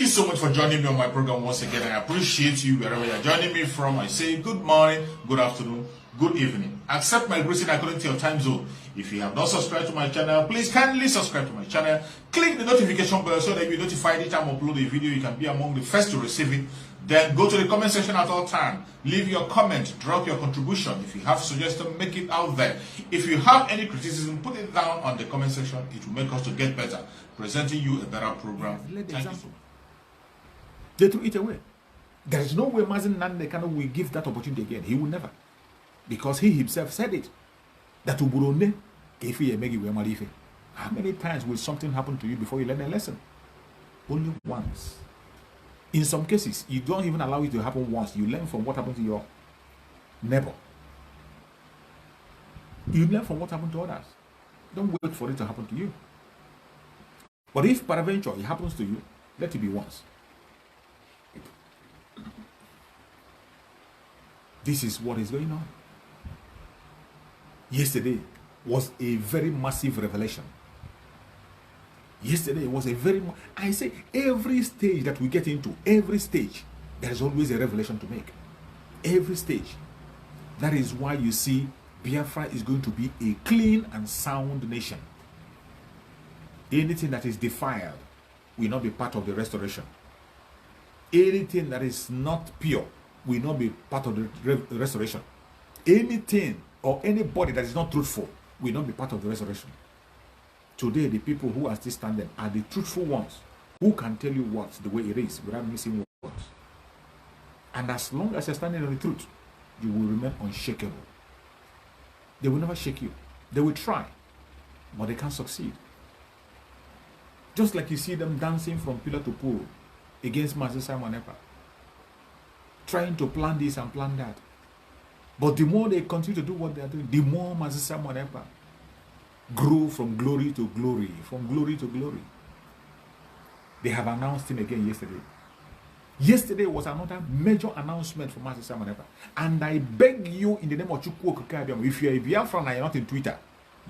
you so much for joining me on my program once again. I appreciate you wherever you're joining me from. I say good morning, good afternoon, good evening. Accept my greeting according to your time zone. If you have not subscribed to my channel, please kindly subscribe to my channel. Click the notification bell so that you'll be notified each time I upload a video. You can be among the first to receive it. Then go to the comment section at all times. Leave your comment, drop your contribution. If you have suggestions, make it out there. If you have any criticism, put it down on the comment section. It will make us to get better, presenting you a better program. Thank you. They threw it away. There is no way Mazi Nandekano will give that opportunity again. He will never. Because he himself said it. That Uburone, how many times will something happen to you before you learn a lesson? Only once. In some cases, you don't even allow it to happen once. You learn from what happened to your neighbor. You learn from what happened to others. Don't wait for it to happen to you. But if peradventure it happens to you, let it be once. This is what is going on. Yesterday was a very massive revelation. Yesterday was a very, I say every stage that we get into, every stage, there is always a revelation to make. Every stage. That is why you see Biafra is going to be a clean and sound nation. Anything that is defiled will not be part of the restoration. Anything that is not pure will not be part of the restoration. Anything or anybody that is not truthful will not be part of the restoration. Today, the people who are still standing are the truthful ones who can tell you what the way it is without missing words. And as long as you're standing on the truth, you will remain unshakable. They will never shake you. They will try, but they can't succeed. Just like you see them dancing from pillar to pole against Mazi Simon Ekpa, trying to plan this and plan that. But the more they continue to do what they are doing, the more Mazi Simon Ekpa grow from glory to glory, from glory to glory. They have announced him again yesterday. Yesterday was another major announcement for Mazi Simon Ekpa. And I beg you in the name of Chukwu Okikabiam, if you are a Biafra and you are not in Twitter,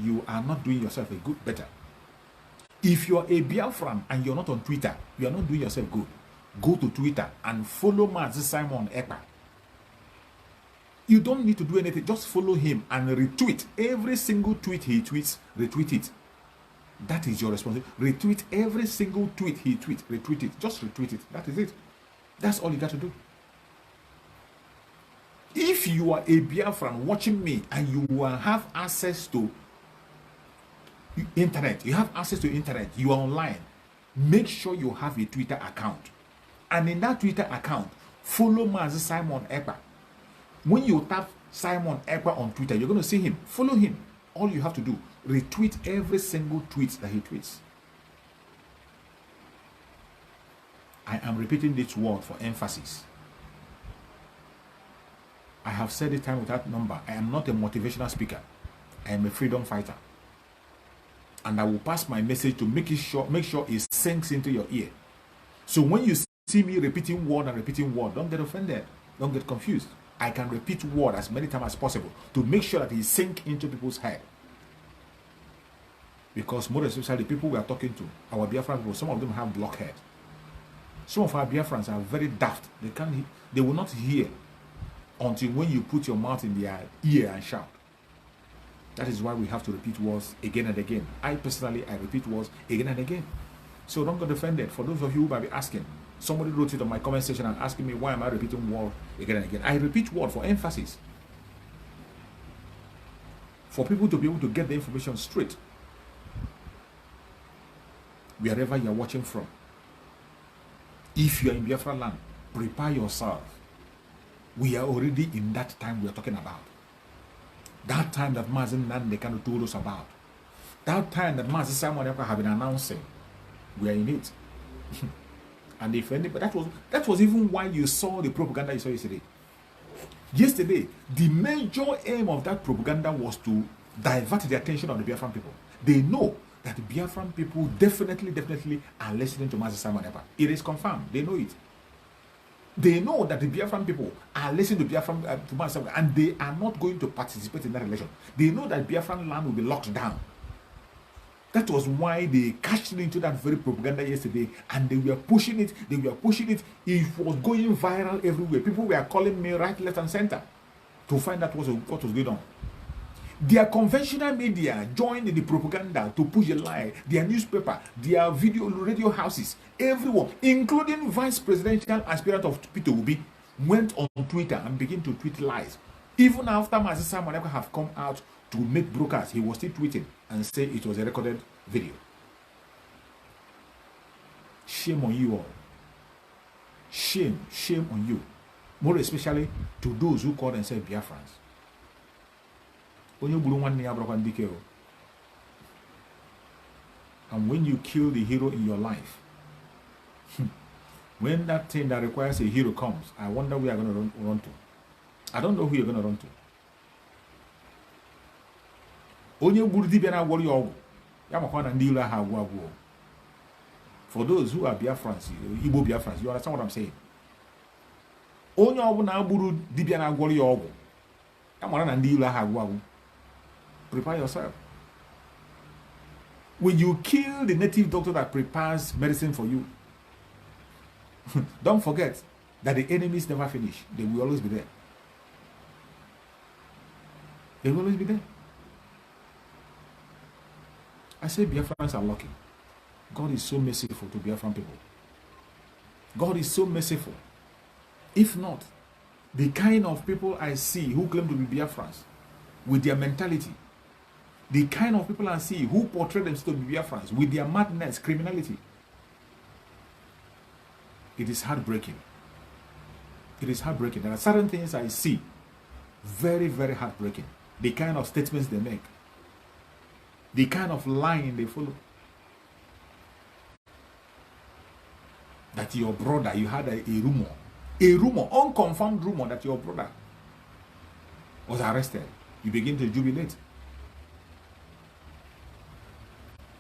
you are not doing yourself a good better. If you are a Biafran and you're not on Twitter, you are not doing yourself good. Go to Twitter and follow Mazi Simon Ekpa. You don't need to do anything. Just follow him and retweet. Every single tweet he tweets, retweet it. That is your responsibility. Retweet every single tweet he tweets. Retweet it. Just retweet it. That is it. That's all you got to do. If you are a Biafran watching me and you have access to internet, you have access to internet, you are online, make sure you have a Twitter account. And in that Twitter account, follow Mazi Simon Ekpa. When you tap Simon Ekpa on Twitter, you're going to see him. Follow him. All you have to do, retweet every single tweet that he tweets. I am repeating this word for emphasis. I have said it time without number. I am not a motivational speaker. I am a freedom fighter. And I will pass my message to make sure it sinks into your ear. So when you see me repeating word and repeating word, don't get offended. Don't get confused. I can repeat word as many times as possible to make sure that it sinks into people's head. Because more especially the people we are talking to, our Biafran people, some of them have blockhead. Some of our Biafrans are very daft. They will not hear until when you put your mouth in their ear and shout. That is why we have to repeat words again and again. I repeat words again and again. So don't get offended. For those of you who might be asking, somebody wrote it on my comment section and asking me why am I repeating word again and again. I repeat word for emphasis. For people to be able to get the information straight. Wherever you are watching from. If you are in Biafra land, prepare yourself. We are already in that time we are talking about. That time that Mazi Nandekano told us about. That time that Mazi Simon Ekpa have been announcing. We are in it. And if anybody, that was even why you saw the propaganda you saw yesterday. Yesterday, the major aim of that propaganda was to divert the attention of the Biafran people. They know that the Biafran people definitely are listening to Mazi Simon Ekpa. It is confirmed. They know it. They know that the Biafran people are listening to Biafran to Mazi Simon, and they are not going to participate in that election. They know that Biafran land will be locked down. That was why they cashed into that very propaganda yesterday, and they were pushing it. They were pushing it. It was going viral everywhere. People were calling me right, left, and center to find out what was going on. Their conventional media joined in the propaganda to push a lie. Their newspaper, their radio houses, everyone, including vice presidential aspirant of Peter Obi, went on Twitter and began to tweet lies. Even after Mazi Simon have come out to make brokers, he was still tweeting and say it was a recorded video. Shame on you all. Shame on you. More especially to those who call themselves Biafrans. And when you kill the hero in your life, when that thing that requires a hero comes, I wonder who you are going to run to. I don't know who you're going to run to. For those who are Biafrans, Igbo Biafrans, you understand what I'm saying? Prepare yourself. When you kill the native doctor that prepares medicine for you, don't forget that the enemies never finish. They will always be there. They will always be there. I say Biafrans are lucky. God is so merciful to Biafran people. God is so merciful. If not, the kind of people I see who claim to be Biafrans, with their mentality, the kind of people I see who portray themselves to be Biafrans, with their madness, criminality, it is heartbreaking. It is heartbreaking. There are certain things I see, very, very heartbreaking. The kind of statements they make, the kind of lying they follow. That your brother, you had a rumor, unconfirmed rumor that your brother was arrested. You begin to jubilate.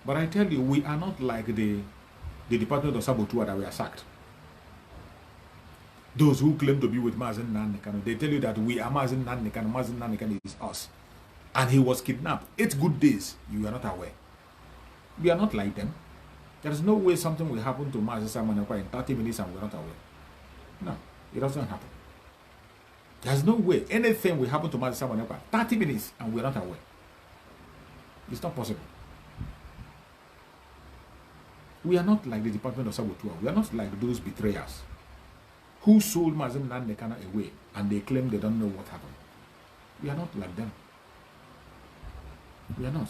But I tell you, we are not like the Department of Saboteur that we are sacked. Those who claim to be with Mazi Nnamdi, they tell you that we are Mazi Nnamdi is us. And he was kidnapped. 8 good days, you are not aware. We are not like them. There is no way something will happen to Mazi Simon in 30 minutes and we are not aware. No, it doesn't happen. There's no way anything will happen to Mazi Simon 30 minutes and we are not aware. It's not possible. We are not like the Department of Saboteur. We are not like those betrayals who sold Mazi Nnamdi away and they claim they don't know what happened. We are not like them. We are not.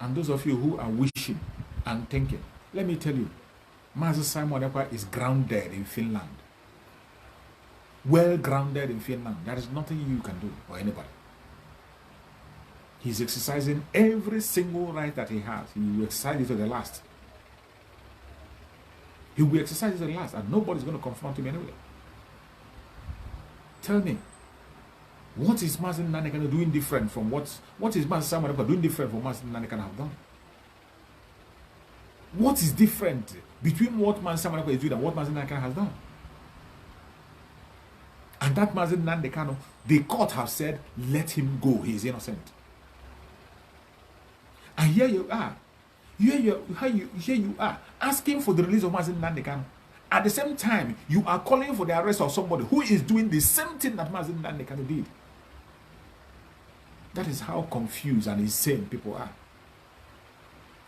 And those of you who are wishing and thinking, let me tell you, Mazi Simon is grounded in Finland. Well grounded in Finland. There is nothing you can do or anybody. He's exercising every single right that he has. He will exercise it to the last. He will exercise it to the last, and nobody's going to confront him anyway. Tell me, what is Mazi Nnamdi doing different from what is Mazi Simon doing different from what Mazi Nnamdi have done? What is different between what Mazi Simon is doing and what Mazi Nnamdi has done? And that Mazi Nnamdi, the court have said, let him go, he is innocent. And here you are, here you are, asking for the release of Mazi Nnamdi. At the same time, you are calling for the arrest of somebody who is doing the same thing that Mazi Nnamdi did. That is how confused and insane people are.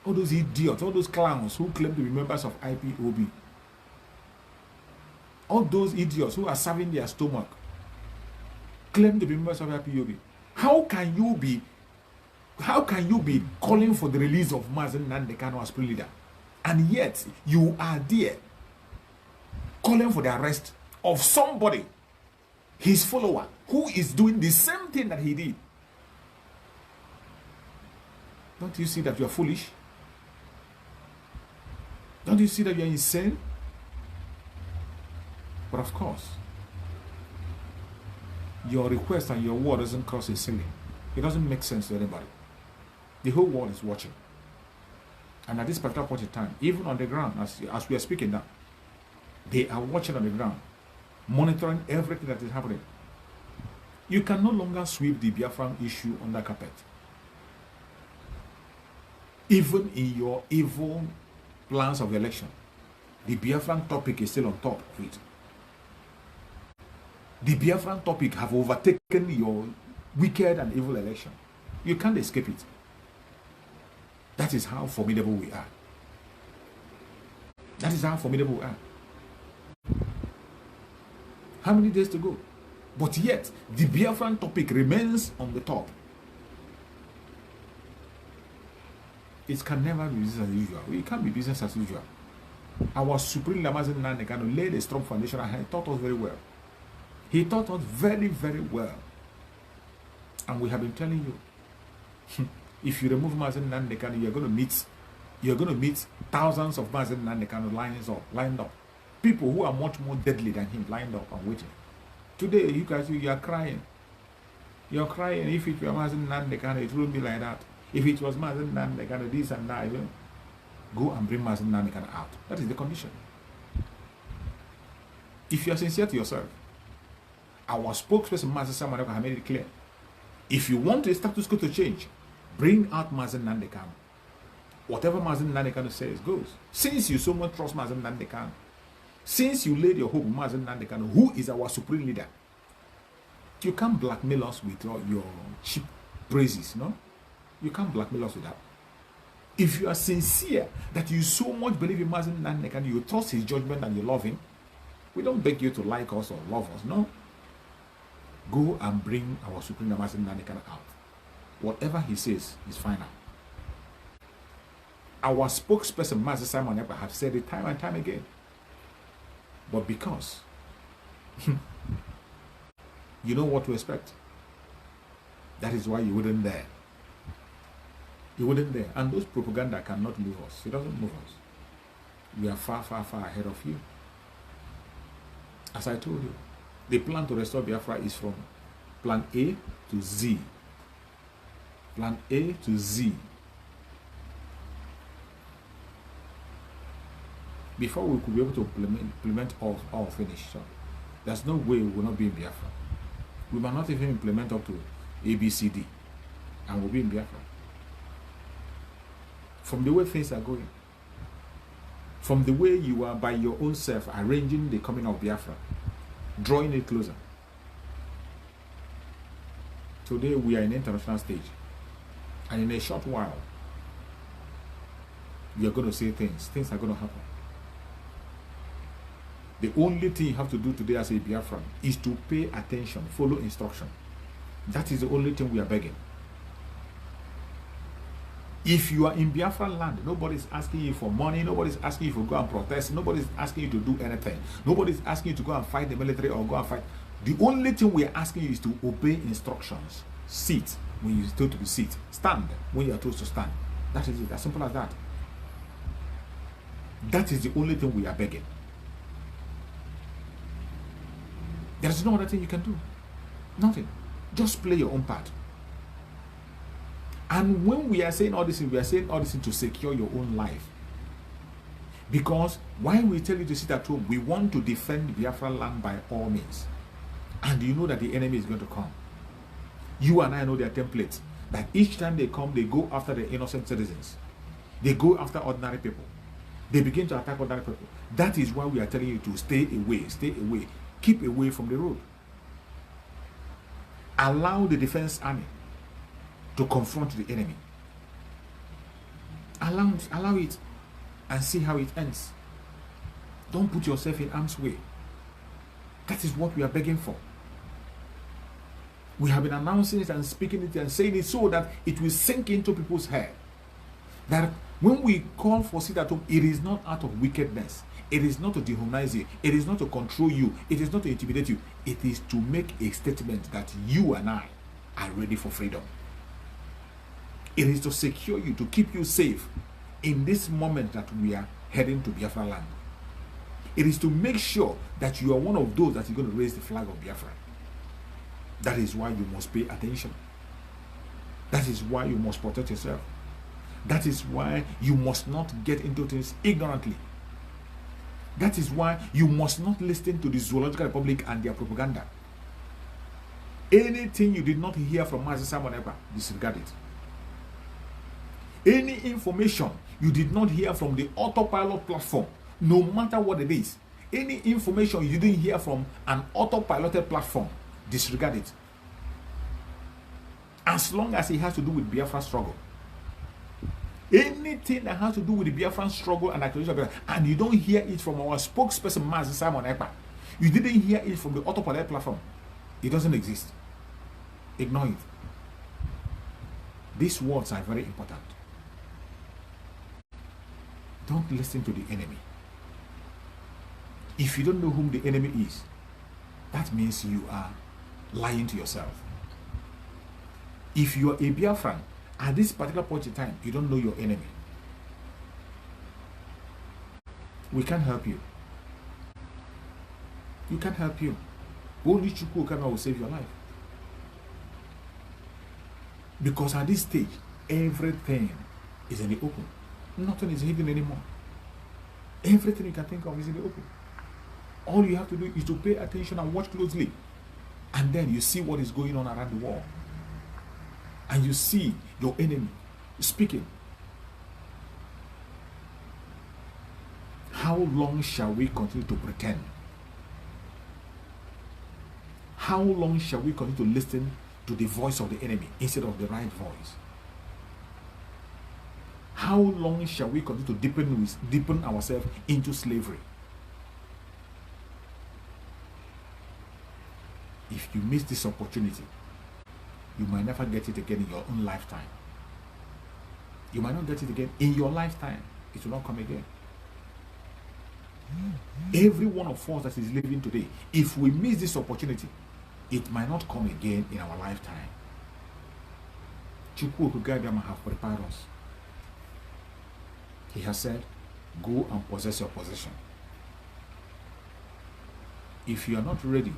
All those idiots, all those clowns who claim to be members of IPOB. All those idiots who are serving their stomach claim to be members of IPOB. How can you be calling for the release of Mazi Nnamdi as leader, and yet you are there calling for the arrest of somebody, his follower, who is doing the same thing that he did? Don't you see that you are foolish? Don't you see that you are insane? But of course, your request and your word doesn't cross a ceiling. It doesn't make sense to anybody. The whole world is watching. And at this particular point in time, even on the ground, as we are speaking now, they are watching on the ground, monitoring everything that is happening. You can no longer sweep the Biafran issue under carpet. Even in your evil plans of election, the Biafran topic is still on top of it. The Biafran topic have overtaken your wicked and evil election. You can't escape it. That is how formidable we are. That is how formidable we are. How many days to go? But yet, the Biafran topic remains on the top. It can never be business as usual. It can't be business as usual. Our Supreme Mazi laid a strong foundation and he taught us very well. He taught us very, very well. And we have been telling you, if you remove Mazi Nnamdi, you're going to meet thousands of Mazi Nnamdi lined up. People who are much more deadly than him lined up and waiting. Today, you guys, you are crying. You're crying. If it were Mazi Nnamdi, it wouldn't be like that. If it was Mazi Nnamdi, this and that, go and bring Mazi Nnamdi out. That is the condition. If you are sincere to yourself, our spokesperson Mazi Simon Ekpa made it clear. If you want the status quo to change, bring out Mazi Nnamdi. Whatever Mazi Nnamdi says goes. Since you so much trust Mazi Nnamdi, since you laid your hope in Mazi Nnamdi, who is our supreme leader, you can't blackmail us with your cheap praises, no? You can't blackmail us with that. If you are sincere that you so much believe in Mazi Nnamdi and you trust his judgment and you love him, we don't beg you to like us or love us, no. Go and bring our Supreme Mazi Nnamdi out. Whatever he says is final. Our spokesperson Mazi Simon Ekpa have said it time and time again. But because you know what to expect, that is why you wouldn't dare. You wouldn't dare. And those propaganda cannot move us. It doesn't move us. We are far, far, far ahead of you. As I told you, the plan to restore Biafra is from plan A to Z. Plan A to Z. Before we could be able to implement all finished. So there's no way we will not be in Biafra. We might not even implement up to A, B, C, D. And we'll be in Biafra. From the way things are going. From the way you are by your own self arranging the coming of Biafra. Drawing it closer. Today we are in the international stage. And in a short while, you are going to say things. Things are going to happen. The only thing you have to do today as a Biafran is to pay attention, follow instruction. That is the only thing we are begging. If you are in Biafra land, nobody is asking you for money, nobody is asking you to go and protest, nobody is asking you to do anything, nobody is asking you to go and fight the military or go and fight. The only thing we are asking you is to obey instructions. Sit when you are told to sit. Stand when you are told to stand. That is it, as simple as that. That is the only thing we are begging. There is no other thing you can do. Nothing. Just play your own part. And when we are saying all this, we are saying all this to secure your own life. Because why we tell you to sit at home, we want to defend Biafra land by all means. And you know that the enemy is going to come. You and I know their templates. That each time they come, they go after the innocent citizens. They go after ordinary people. They begin to attack ordinary people. That is why we are telling you to stay away, stay away. Keep away from the road. Allow the defense army to confront the enemy. Allow it and see how it ends. Don't put yourself in harm's way. That is what we are begging for. We have been announcing it and speaking it and saying it so that it will sink into people's head. That when we call for sit at home, it is not out of wickedness. It is not to dehumanize you. It is not to control you. It is not to intimidate you. It is to make a statement that you and I are ready for freedom. It is to secure you, to keep you safe in this moment that we are heading to Biafra land. It is to make sure that you are one of those that is going to raise the flag of Biafra. That is why you must pay attention. That is why you must protect yourself. That is why you must not get into things ignorantly. That is why you must not listen to the Zoological Republic and their propaganda. Anything you did not hear from Mazi Simon Ekpa, disregard it. Any information you did not hear from the autopilot platform, no matter what it is, any information you didn't hear from an autopiloted platform, disregard it. As long as it has to do with Biafra struggle. Anything that has to do with the Biafran struggle and accusation, and you don't hear it from our spokesperson, Mazi Simon Ekpa, you didn't hear it from the autopilot platform, it doesn't exist. Ignore it. These words are very important. Don't listen to the enemy. If you don't know whom the enemy is, that means you are lying to yourself. If you are a Biafran, at this particular point in time, you don't know your enemy. We can't help you. You can't help you. Only Chukwu will save your life. Because at this stage, everything is in the open. Nothing is hidden anymore. Everything you can think of is in the open. All you have to do is to pay attention and watch closely. And then you see what is going on around the world. And you see your enemy speaking. How long shall we continue to pretend? How long shall we continue to listen to the voice of the enemy instead of the right voice? How long shall we continue to deepen ourselves into slavery? If you miss this opportunity, you might never get it again in your own lifetime. You might not get it again in your lifetime. It will not come again. Every one of us that is living today, if we miss this opportunity, it might not come again in our lifetime. Chukwu Okugabiyama have prepared us. He has said, go and possess your possession. If you are not ready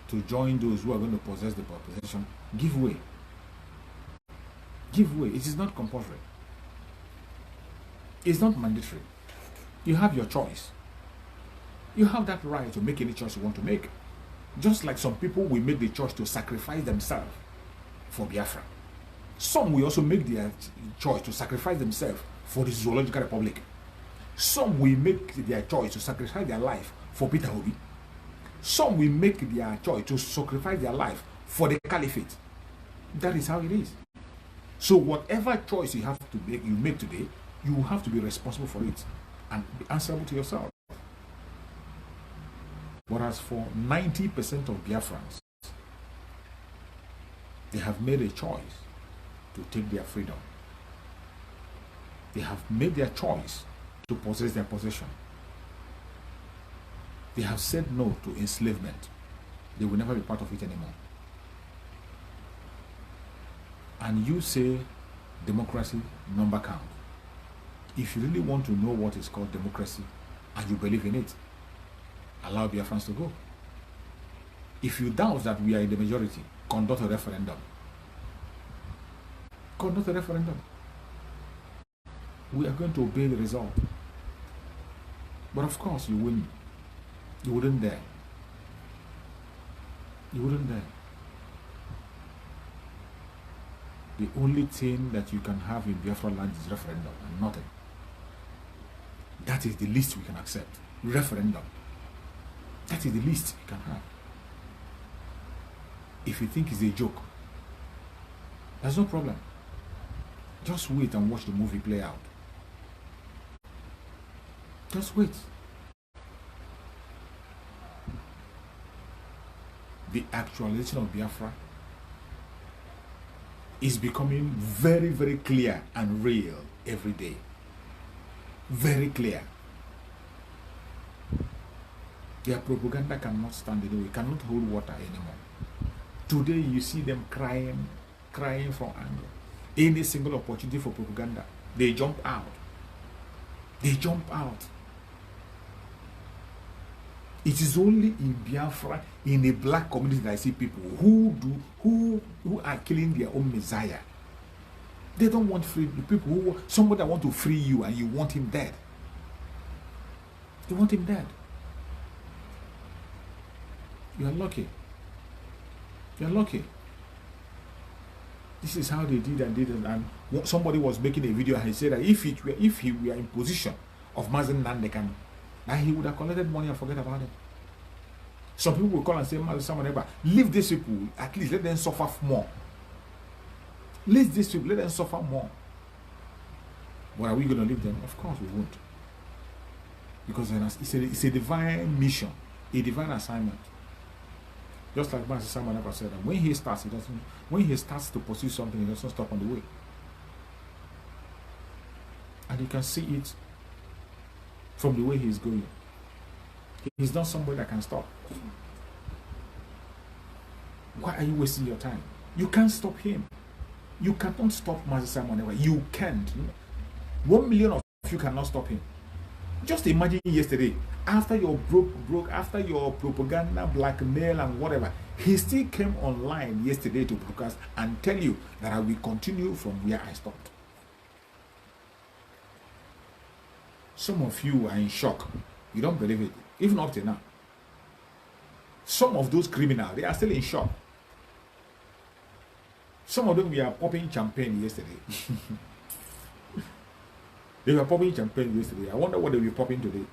to join those who are going to possess the possession, give way. Give way. It is not compulsory. It's not mandatory. You have your choice. You have that right to make any choice you want to make. Just like some people will make the choice to sacrifice themselves for Biafra. Some will also make their choice to sacrifice themselves for the Zoological Republic. Some will make their choice to sacrifice their life for Peter Obi. Some will make their choice to sacrifice their life for the caliphate. That is how it is. So whatever choice you have to make, you make today, you have to be responsible for it and be answerable to yourself. Whereas for 90% of Biafrans, they have made a choice to take their freedom. They have made their choice to possess their possession. They have said no to enslavement. They will never be part of it anymore. And you say democracy, number count. If you really want to know what is called democracy and you believe in it, allow Biafrans to go. If you doubt that we are in the majority, conduct a referendum. Conduct a referendum. We are going to obey the result. But of course, you wouldn't. You wouldn't dare. You wouldn't dare. The only thing that you can have in Biafra land is referendum and nothing. That is the least we can accept. Referendum. That is the least you can have. If you think it's a joke, there's no problem. Just wait and watch the movie play out. Just wait. The actualization of Biafra is becoming very, very clear and real every day. Very clear. Their propaganda cannot stand it. We cannot hold water anymore. Today you see them crying from anger. Any single opportunity for propaganda, they jump out. They jump out. It is only in Biafra, in the black community, that I see people who are killing their own Messiah. They don't want free people somebody that want to free you and you want him dead. They want him dead. You are lucky. You are lucky. This is how they did and somebody was making a video and he said that if he were in position of Mazi Nandekan, that he would have collected money and forget about it. Some people will call and say, Mazi Samaneba, leave these people, at least let them suffer more. Leave these people, let them suffer more. But are we going to leave them? Of course we won't. Because it's a divine mission, a divine assignment. Just like Mazi Samaneba said, that when he starts to pursue something, he doesn't stop on the way. And you can see it from the way he's going. He's not somebody that can stop. Why are you wasting your time? You can't stop him. You cannot stop Mazi Samaneba. You can't. 1 million of you cannot stop him. Just imagine yesterday, after your after your propaganda, blackmail and whatever, he still came online yesterday to broadcast and tell you that I will continue from where I stopped. Some of you are in shock. You don't believe it, even up to now. Some of those criminals, they are still in shock. Some of them were popping champagne yesterday. They were popping champagne yesterday. I wonder what they will be popping today.